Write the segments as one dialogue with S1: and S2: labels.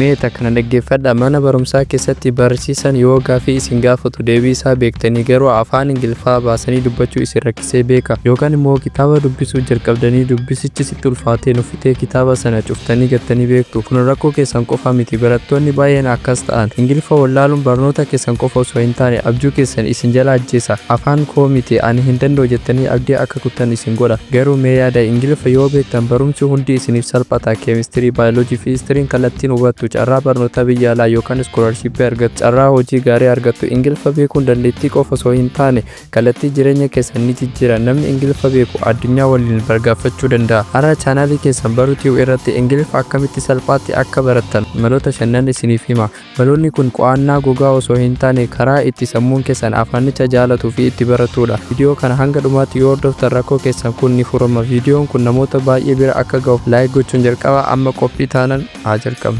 S1: Meeta kana dhaggeeffadhaa mana barumsaa keessatti barsiisan yoo gaaffii isin gaafatu deebii isaa beektanii garuu afaan Ingiliffaa baasanii dubbachuu isin rakkisee beeka yookaan immoo kitaaba dubbisuu jalqabdanii dubbisichi sitti ulfaatee nuffitee kitaaba sana cuftanii gattanii beektu. Kun rakkoo keessan qofa miti. Barattoonni baay'een akkas ta'an. Ingiliffa wallaaluun barnoota keessan qofa osoo hin taane abjuu keessan isin jala ajjeesa. Afaan koo miti ani hin danda'u jettanii abdii akka kuttan isin godha. Garuu mee yaada Ingiliffa yoo beektan barumsi hundi isiniif salphata. Keemistirii, baayoloojii fi histiriin kallattiin hubattu. Carraa barnoota biyya alaa yookaan iskoolarshiippii argattu, carraa hojii gaarii argattu. Ingiliffa beekuun dandeettii qofa osoo hin taane kallattii jireenya keessan ni jijjiira. Namni Ingiliffa beeku addunyaa waliin bargaafachuu danda'a. Har'a chaanaalii keessan Baruu irratti Ingiliffa akkamitti salphaatti akka barattan maloota 5 isiniif hima. Maloonni kun qo'annaa gogaa osoo hin taane karaa itti sammuun keessan afaanicha jaalatuu fi itti baratudha. Viidiyoo kana hanga dhumaatti yoo hordoftan rakkoo keessan kun ni furama. Viidiyoon kun namoota baay'ee bira akka ga'uuf laayik gochuun jalqaba. Amma qophii taanan haa jalqabnu.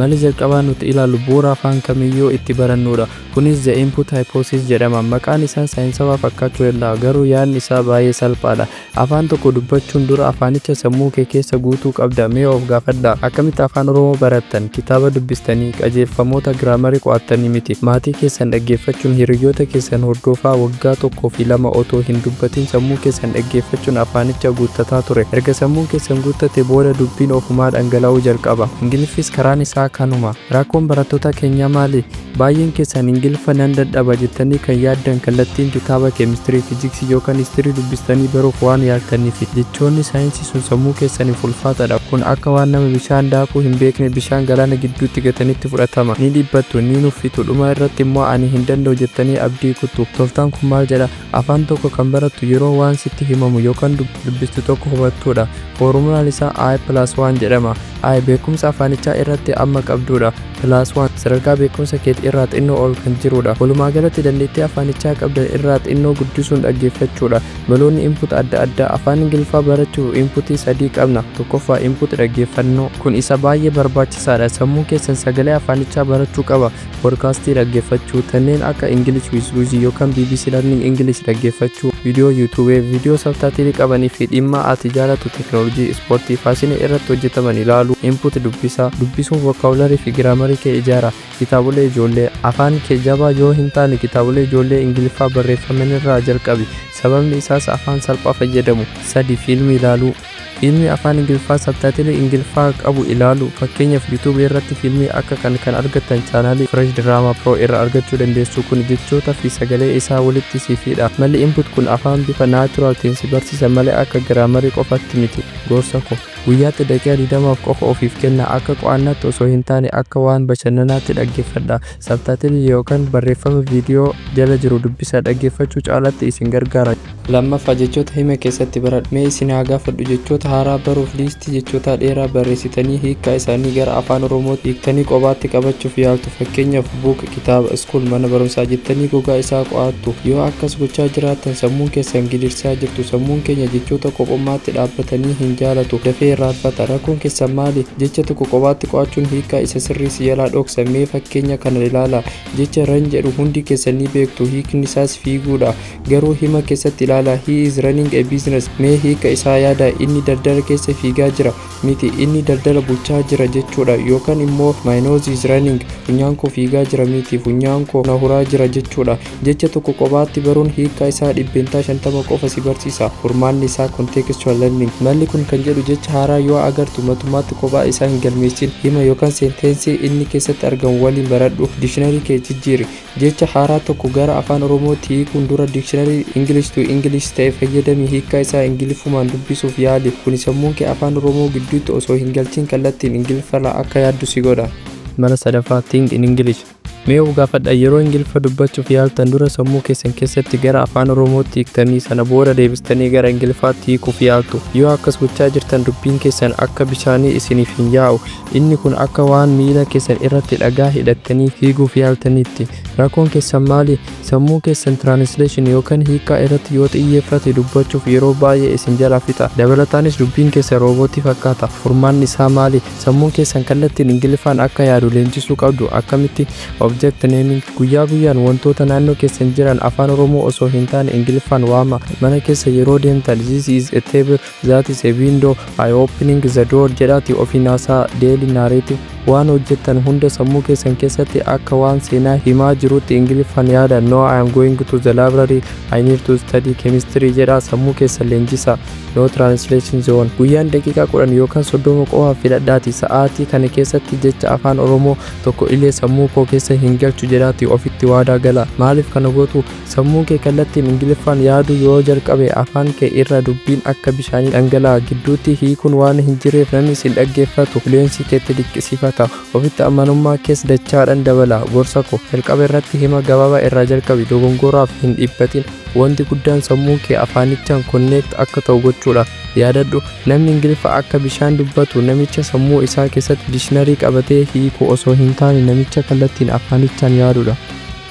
S1: Malli jalqabaa nuti ilaallu bu'uura afaan kamiyyuu itti barannudha. Kunis the input hypothesis jedhama. Maqaan isaa saayinsawaa fakkaachuu danda'a garuu yaadni isaa baay'ee salphaadha. Afaan tokko dubbachuun dura afaanicha sammuu kee keessa guutuu qabda. Mee of gaafadhaa akkamitti afaan Oromoo barattan? Kitaaba dubbistanii, qajeelfamoota giraamarii qo'attanii miti. Maatii keessan dhaggeeffachuun, hiriyoota keessan hordofaa waggaa 1 fi 2 otoo hin dubbatin sammuu keessan dhaggeeffachuun afaanicha guuttataa ture. Erga sammuun keessan guuttate booda dubbiin ofumaa dhangala'uu jalqaba. Ingiliffis karaan isaa kanuma. Rakkoon barattoota keenyaa maali? Baay'een keessan Ingiliffa nan dadhaba jettanii kan yaaddan kallattiin kitaaba keemistirii, fiiziksii yookaan histirii dubbistanii baruuf waan yaaltaniif. Jechoonni saayinsii sun sammuu keessaniif ulfaataadha. Kun akka waan nama bishaan daakuu hin beekne bishaan galaana gidduutti gatanitti fudhatama. Ni dhibbattu, ni nuffitu. Dhuma irratti immoo ani hin danda'u jettanii abdii kuttu. Tooftaan kun maal jedha? Afaan tokko kan barattu yeroo waan sitti himamu yookaan dubbistu tokko hubattudha. Foormulaan isaa I+1 jedhama. I beekumsa afaanichaa irratti amma qabdudha. +1 sadarkaa beekumsa keetii irraa xinnoo ol kan jirudha. Walumaa galatti dandeettii afaanichaa qabdan irraa xinnoo guddisuun dhaggeeffachuudha. Maloonni input adda addaa afaan Ingiliffaa barachuuf inputii 3 qabna. Tokkoffaa input dhaggeeffannoo. Kun isa baay'ee barbaachisaadha. Sammuu keessan sagalee afaanichaa barachuu qaba. Poodkaastii dhaggeeffachuu kanneen akka English with Lucy yookaan BBC Learning English dhaggeeffachuu. Viidiyoo YouTube, viidiyoo sabtaatilii qabanii fi dhimma ati jaalatu teknoolojii, ispoortii, faashinii irratti hojjetaman ilaalu. Input dubbisaa. Dubbisuun vokaabularii fi giraamarii kee ijaara. Kitaabolee ijoollee. Afaan kee jabaa yoo hin taane kitaabolee ijoollee Ingiliffaa barreeffaman irraa jalqabi. Sababni isaas afaan salphaa fayyadamu. 3 fiilmii ilaaluu. Fiilmii afaan Ingiliffaa sabtaatilii Ingiliffaa qabu ilaalu. Fakkeenyaaf YouTube irratti fiilmii akka kan argattan chaanaalii Fresh Drama Pro irraa argachuu dandeessu. Kun jechoota fi sagalee isaa walitti siifidha. Malli input kun afaan bifa natural ta'een si barsiisa malee akka giraamarii qofaatti miti. Gorsa koo guyyaatti daqiiqaa 20 qofa ofiif kenna. Akka qo'annaatti osoo hin taane akka waan bashannanaatti dhaggeeffadha. Sabtaatilii yookaan barreeffama viidiyoo jala jiru dubbisa. Dhaggeeffachuu caalatti isin gargaara. Lammaffaa jechoota hima keessatti baradhu. Mee isin haa gaafadhu jechoota haaraa baruuf liistii jechoota dheeraa barreessitanii hiikkaa isaanii gara afaan Oromootti hiiktanii qobaatti qabachuuf yaaltu. Fakkeenyaaf buuka, kitaaba, iskuul, mana barumsaa jettanii gogaa isaa qo'attu. Yoo akkas gochaa jiraattan sammuun keessan gidirsaa jirtu. Sammuun keenya jechoota qophaatti dhaabbatanii hin jaalatu. Dafee irraanfata. Rakkoon keessan maali? Jecha tokko qobaatti qo'achuun hiikkaa isa sirrii si jalaa dhoksa. Mee fakkeenya kana ilaala. Jecha ran jedhu hundi keessan ni beektu. Hiikni isaas fiiguudha. Garuu hima keessatti ilaala. He is running a business. Mee hiika isaa yaada. Inni daldala keessa fiigaa jira miti. Inni daldala bulchaa jira jechuudha. Yookaan immoo my nose is running. Funyaan koo fiigaa jira miti. Funyaan koo na huraa jira jechuudha. Jecha tokko qobaatti baruun hiikkaa isaa 50 qofa si barsiisa. Furmaanni isaa contextual learning. Malli kun kan jedhu jecha haaraa yoo agartu matumaatti kophaa isaa hin galmeessin. Hima yookaan seentensii inni keessatti argamu waliin baradhu. Dictionary kee jijjiiri. Jecha haaraa tokko gara afaan Oromootti hiikuun dura dictionary English to English ta'e fayyadamii hiikkaa isaa Ingiliffumaan dubbisuuf yaali. Kun sammuun kee afaan Oromoo gidduutti osoo hin galchin kallattiin Ingiliffaa akka yaaddu si godha. Mala sadaffaa think in English. Mee of gaafadhaa yeroo Ingiliffa dubbachuuf yaaltan dura sammuu keessan keessatti gara afaan Oromootti hiiktanii sana booda deebistanii gara Ingiliffaatti hiikuuf yaaltu. Yoo akkas gochaa jirtan dubbiin keessan akka bishaanii isiniif hin yaa'u. Inni kun akka waan miila keessan irratti dhagaa hidhattanii fiiguuf yaaltaniitti. Rakkoon keessan maali? Sammuu keessan translation yookaan hiikkaa irratti yoo xiyyeeffate dubbachuuf yeroo baay'ee isin jalaa fixa. Dabalataanis dubbiin keessan roobootii fakkaata. Furmaanni isaa maali? Sammuun keessan kallattiin Ingiliffaan akka yaadu leenjisuu qabdu. Akkamitti? Object naming. Guyyaa guyyaan wantoota naannoo keessan jiran afaan Oromoo osoo hin taane Ingiliffaan waama. Mana keessa yeroo deemtan this is a table, that is a window, I opening the door jedhaati ofii naasaa daily narrative. waan hojjettan hunda sammuu keessan keessatti akka waan seenaa himaa jirutti Ingiliffaan yaada. No, I am going to the library, I need to study chemistry jedha sammuu keessan leenjisa. No translation zone. Guyyaan daqiiqaa 10 yookaan 30 qofa filadhaati. Sa'aatii kana keessatti jecha afaan Oromoo tokko illee sammuu koo keessa hin galchu jedhaati ofitti waadaa gala. Maaliif kana gootu? Sammuu kee kallattiin Ingiliffaan yaadu yoo jalqabe afaan kee irra dubbiin akka bishaanii dhangala'a. Gidduutti hiikuun waan hin jireef namni sin dhaggeeffatu leensi keetti dinqisiifata. Ofitti amanummaa keessa dachaadhaan dabala. Gorsa koo jalqaba irratti hima gabaabaa irraa jalqabi. Dogongoraaf hin dhiphatin. Wanti guddaan sammuu kee afaanichaan konneekt akka ta'u gochuudha. Yaadadhu namni Ingiliffa akka bishaan dubbatu namicha sammuu isaa keessatti dictionary qabatee hiiku osoo hin taane namicha kallattiin afaanichaan yaadudha.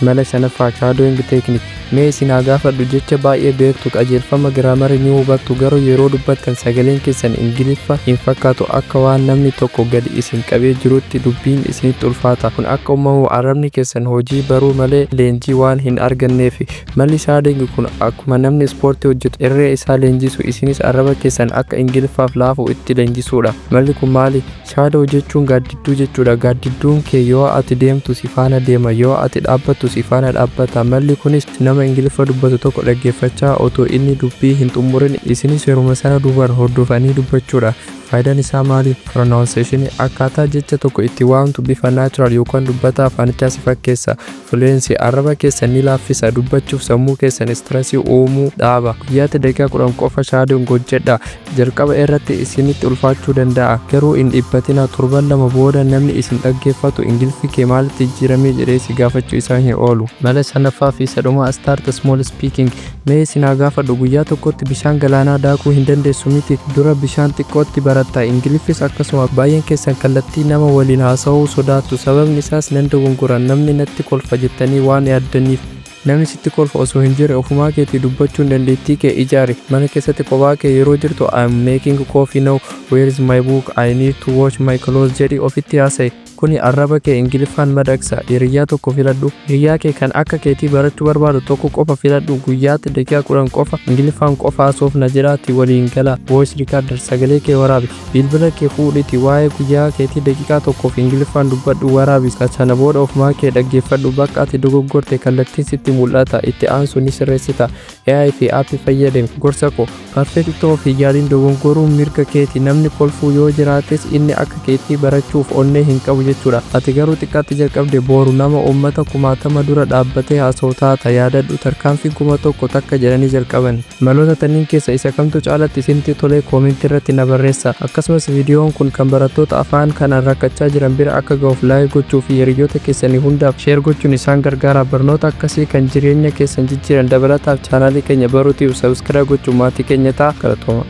S1: Mala shanaffaa shadowing technique. Mee isin haa gaafadhu jecha baay'ee beektu qajeelfama giraamarii ni hubattu garuu yeroo dubbattan sagaleen keessan Ingiliffa hin fakkaatu akka waan namni tokko gadi isin qabee jirutti dubbiin isinitti ulfaata. Kun akka uumamu arrabni keessan hojii baruu malee leenjii waan hin arganneef. Malli shadowing kun akkuma namni ispoortii hojjetu irree isaa leenjisu isinis arraba keessan akka Ingiliffaaf laafu itti leenjisuudha. Malli kun maali? Shadow jechuun gaaddidduu jechuudha. Gaaddidduun kee yoo ati deemtu si faana deema, yoo ati dhaabbattu si faana dhaabbata. Malli kunis nama Ingiliffa dubbatu tokko dhaggeeffachaa otoo inni dubbii hin xumurin isinis yeruma sana duuban hordofanii dubbachuudha. Faayidaan isaa maali? Pronunciation akkaataa jecha tokko itti waamtu bifa natural yookaan dubbata afaanichaa si fakkeessa. Fluency arraba keessan ni laaffisa. Dubbachuuf sammuu keessan stressii uumuu dhaaba. Guyyaatti daqiiqaa 10 qofa shadowing hojjedha. Jalqaba irratti isinitti ulfaachuu danda'a. Garuu hin dhiphatina. Torban 2 booda namni isin dhaggeeffatu Ingiliffi kee maalitti jijjiirame jedhee si gaafachuu isaa hin oolu. Mala shanaffaa fi sadhumaa start small speaking. Mee isin haa gaafadhu guyyaa tokkotti bishaan galaanaa daakuu hin dandeessu miti? Dura bishaan xiqqootti baratta. Ingiliffis akkasuma baay'een keessan kallattii nama waliin haasa'uu sodaattu. Sababni isaas nan dogongoran namni natti kolfa jettanii waan yaaddaniif. Namni sitti kolfa osoo hin jirre ofumaa keetii dubbachuun dandeettii kee ijaari. Mana keessatti kophaa kee yeroo jirtu I am making coffee now, where is my book, I need to wash my clothes jedhi ofitti haasa'i. Kuni arraba kee Ingiliffaan madaqsa. Hiriyaa tokko filadhu. Hiriyaa kee kan akka keetii barachuu barbaadu tokko qofa filadhu. Guyyaatti daqiiqaa 10 qofa Ingiliffaan qofa haasofna jedhaatti waliin gala. Voice recorder sagalee kee waraabi. Bilbila kee fuudhiti waa'ee guyyaa keetii daqiiqaa tokkoof Ingiliffaan dubbadhu waraabi. Sana booda ofumaa kee dhaggeeffadhu. Bakka ati dogoggorte kallattiin sitti mul'ata. Itti aansu ni sirreessita. AI fi aappii fayyadami. Gorsa koo perfectoo fi yaaliin dogongoruun mirga keeti. Namni kolfuu yoo jiraates inni akka keetii barachuuf onnee hin qabu jechuudha. Ati garuu xiqqaatti jalqabde boru nama uummata 1000 dura dhaabbatee haasa'u taata. Yaadadhu tarkaanfiin 1000 takka jedhanii jalqaban. Maloota tanniin keessa isa kamtu caalatti isinitti tolee koomentii irratti na barreessa. Akkasumas viidiyoon kun kan barattoota afaan kanaan rakkachaa jiran bira akka ga'uuf laayik gochuu fi hiriyoota keessanii hundaaf sheer gochuun isaan gargaara. Barnoota akkasii kan jireenya keessan jijjiiran dabalataaf chaanaalii keenya baruutiif sabskiraayib gochuun maatii keenya ta'a. Galatooma.